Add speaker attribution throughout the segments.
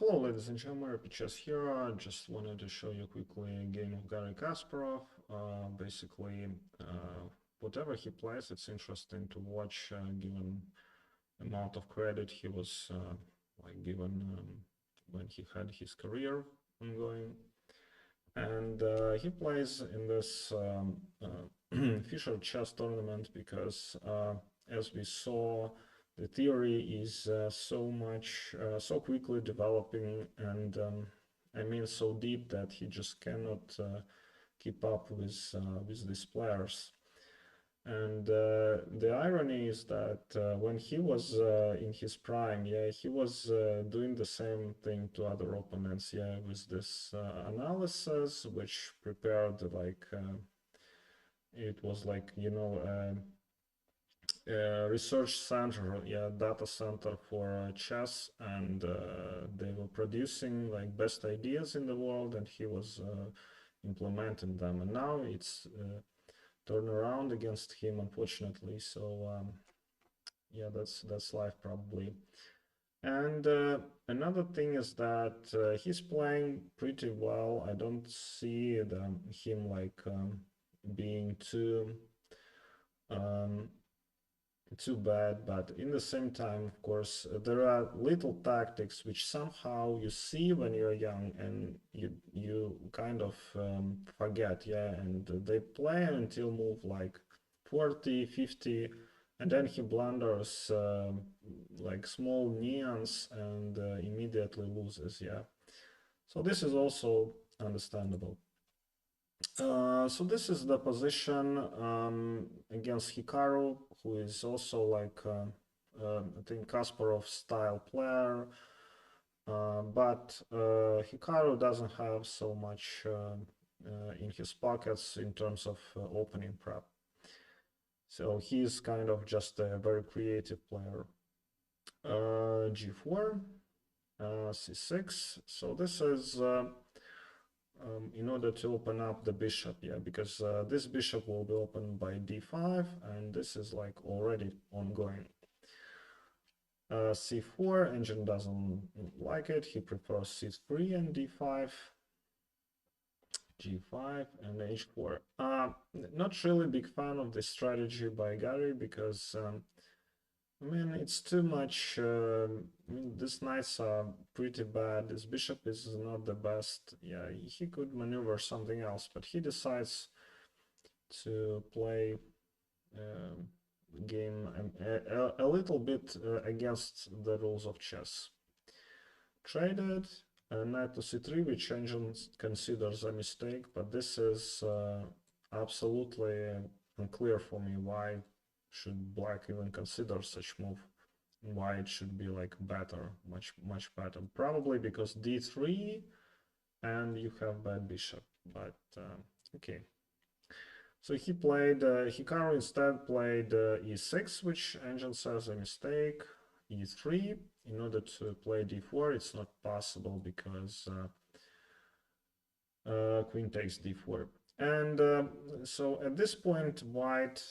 Speaker 1: Hello, ladies and gentlemen, Chess here. I just wanted to show you quickly a game of Garry Kasparov. Basically, whatever he plays, it's interesting to watch, given amount of credit he was like given when he had his career ongoing. And he plays in this Fisher chess tournament because, as we saw, the theory is so quickly developing, and I mean so deep that he just cannot keep up with these players. And the irony is that when he was in his prime, yeah, he was doing the same thing to other opponents, yeah, with this analysis, which prepared like it was like, you know, research center, yeah, data center for chess, and they were producing like best ideas in the world, and he was implementing them. And now it's turn around against him, unfortunately. So yeah, that's life probably. And another thing is that he's playing pretty well. I don't see him like being um, too bad, but in the same time, of course, there are little tactics which somehow you see when you're young, and you kind of forget, yeah, and they play until move like 40, 50, and then he blunders like small neons and immediately loses, yeah. So this is also understandable. So this is the position against Hikaru, who is also like I think Kasparov style player, but Hikaru doesn't have so much in his pockets in terms of opening prep. So he's kind of just a very creative player. G4, C6. So this is in order to open up the bishop, yeah, because this bishop will be opened by d5, and this is like already ongoing. C4, engine doesn't like it, he prefers c3 and d5, g5 and h4. Not really big fan of this strategy by Garry, because I mean, it's too much. I mean, these knights are pretty bad. This bishop is not the best. Yeah, he could maneuver something else, but he decides to play game a little bit against the rules of chess. Traded, knight to c3, which engine considers a mistake, but this is absolutely unclear for me. Why should black even consider such move? Why it should be like better, much better? Probably because d3 and you have bad bishop, but okay. So he played, Hikaru instead played e6, which engine says a mistake, e3. In order to play d4, it's not possible because queen takes d4. And so at this point, white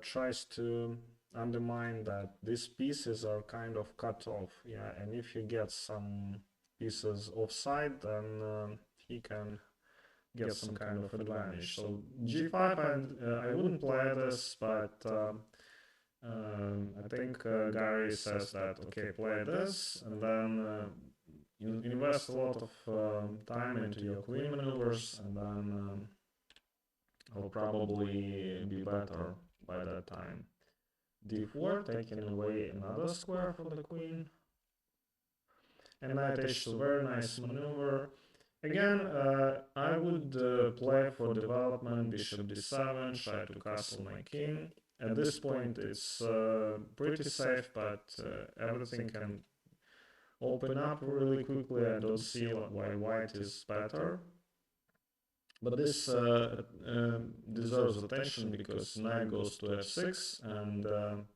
Speaker 1: tries to undermine that these pieces are kind of cut off, yeah, and if he gets some pieces offside, then he can get some kind of advantage. So g5, I wouldn't play this, but I think Garry says that, okay, play this, and then invest a lot of time into your queen maneuvers, and then I'll probably be better by that time. d4, taking away another square for the queen. And knight h2, very nice maneuver. Again, I would play for development, bishop d7, try to castle my king. At this point, it's pretty safe, but everything can open up really quickly. I don't see why white is better. But this deserves attention because knight goes to f6 and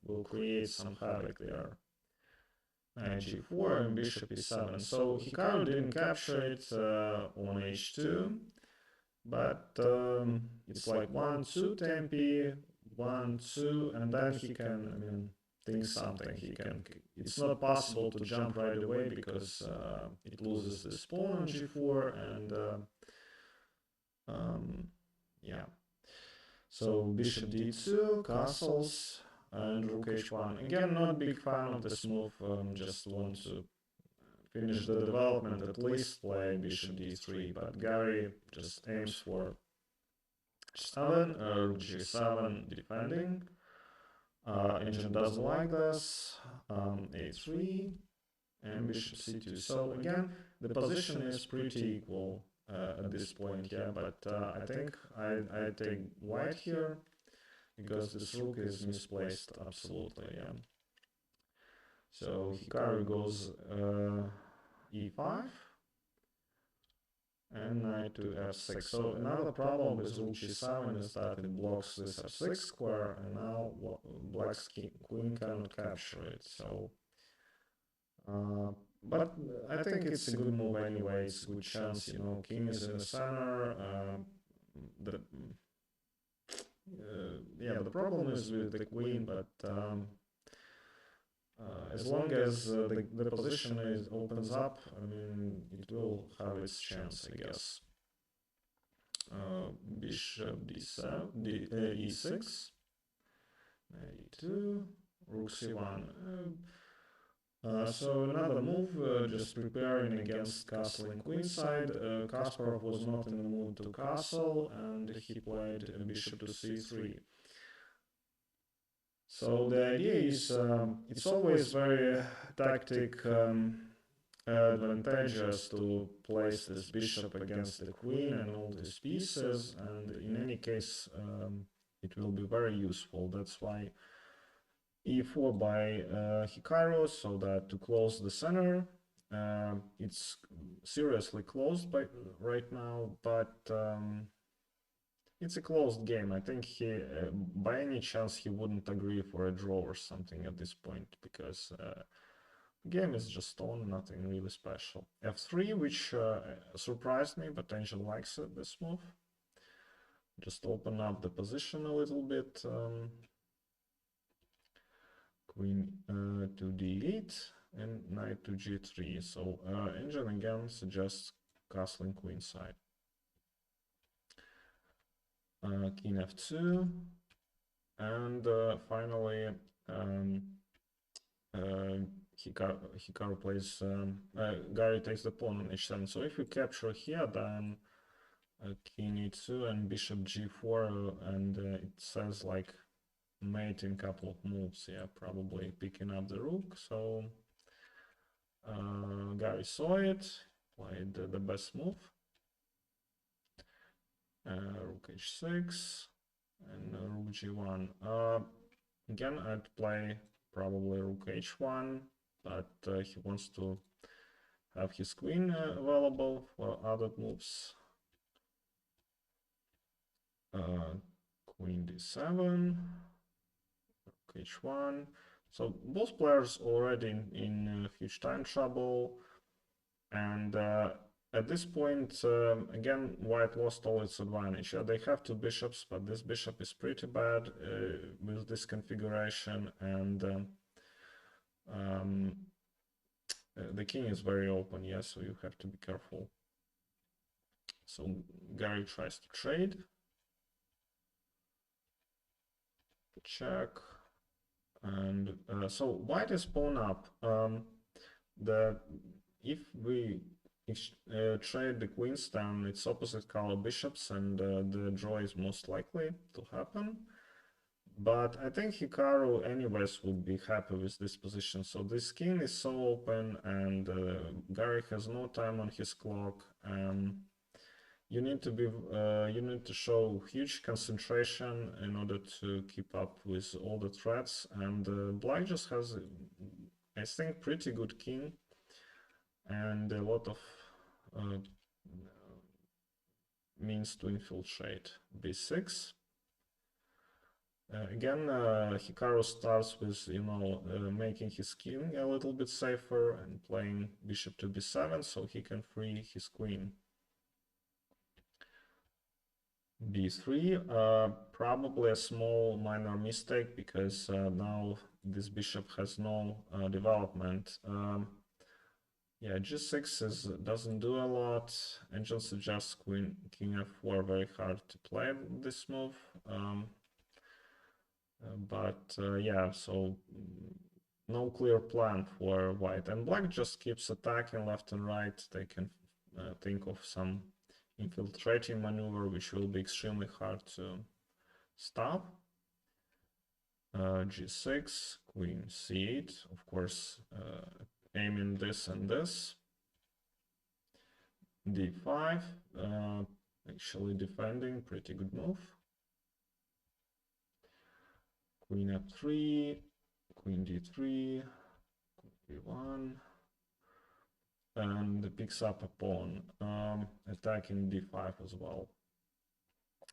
Speaker 1: will create some havoc there. Knight g4 and bishop e7. So Hikaru didn't capture it on h2, but it's like 1-2 tempi, 1-2, and then he can, I mean, think something. It's not possible to jump right away because it loses this pawn on g4 and yeah. So bishop d2, castles, and rook h1. Again, not big fan of this move. Just want to finish the development, at least play bishop d3. But Garry just aims for 7, rook g7 defending. Engine doesn't like this. A3 and bishop c2. So again, the position is pretty equal at this point, yeah. But I think I take white here because this rook is misplaced absolutely, yeah. So Hikaru goes e5 and knight to f6. So another problem with rook g7 is that it blocks this f6 square, and now black's queen cannot capture it. So, but I think it's a good move anyway. It's a good chance, you know. King is in the center. Yeah, the problem is with the queen, but as long as the position opens up, I mean, it will have its chance, I guess. Bishop d7, e6, e2, rook c1. So another move, just preparing against castling queenside. Kasparov was not in the mood to castle, and he played bishop to c3. So the idea is, it's always very tactic advantageous to place this bishop against the queen and all these pieces, and in any case it will be very useful. That's why e4 by Hikaru, so that to close the center. It's seriously closed right now, but it's a closed game. I think he, by any chance, he wouldn't agree for a draw or something at this point, because the game is just on, nothing really special. f3, which surprised me, but Angel likes it, this move. Just open up the position a little bit. Queen to d8 and knight to g3. So Angel again suggests castling queenside. King f2, and finally Hikaru plays, Garry takes the pawn on h7. So if you capture here, then king e2 and bishop g4, and it says like mate in couple of moves, yeah, probably picking up the rook. So Garry saw it, played the best move. Rook h6 and rook g1. Again, I'd play probably rook h1, but he wants to have his queen available for other moves. Queen d7, rook h1. So both players already in huge time trouble, and at this point, again, white lost all its advantage. They have two bishops, but this bishop is pretty bad with this configuration, and the king is very open, yes, so you have to be careful. So Garry tries to trade. Check. And so white is pawn up. If we trade the queens, then it's opposite color bishops, and the draw is most likely to happen. But I think Hikaru anyways would be happy with this position. So this king is so open, and Garry has no time on his clock. You need to show huge concentration in order to keep up with all the threats. And black just has, I think, pretty good king and a lot of means to infiltrate. b6. Again, Hikaru starts with, making his king a little bit safer and playing bishop to b7 so he can free his queen. b3, probably a small minor mistake because now this bishop has no development. Yeah, g6 doesn't do a lot. Angel suggests king f4, very hard to play this move. Yeah, so no clear plan for white. And black just keeps attacking left and right. They can think of some infiltrating maneuver, which will be extremely hard to stop. G6, queen c8, of course, aiming this and this. D5, actually defending, pretty good move. Queen f3, queen d3, queen b1, and picks up a pawn, attacking d5 as well.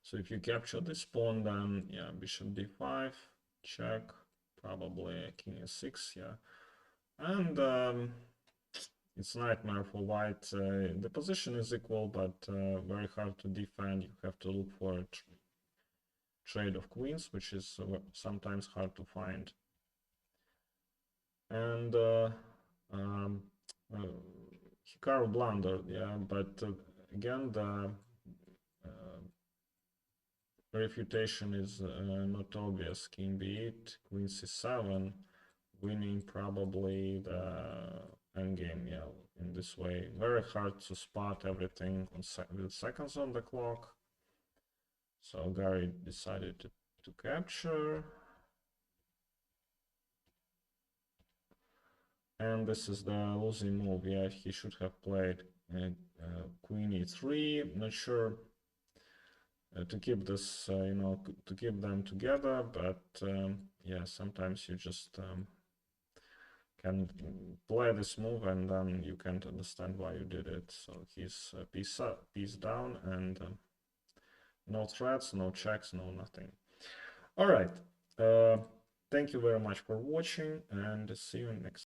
Speaker 1: So if you capture this pawn, then yeah, bishop d5, check, probably king e6, yeah. And it's nightmare for white. The position is equal, but very hard to defend. You have to look for a trade of queens, which is sometimes hard to find. And Hikaru blundered, yeah, but again, the refutation is not obvious. King b8, queen c7, winning probably the endgame, yeah, in this way. Very hard to spot everything with seconds on the clock. So Garry decided to capture. And this is the losing move. Yeah, he should have played queen e3. Not sure to keep this, to keep them together, but yeah, sometimes you just can play this move and then you can't understand why you did it. So he's piece down, and no threats, no checks, no nothing. All right. Thank you very much for watching, and see you next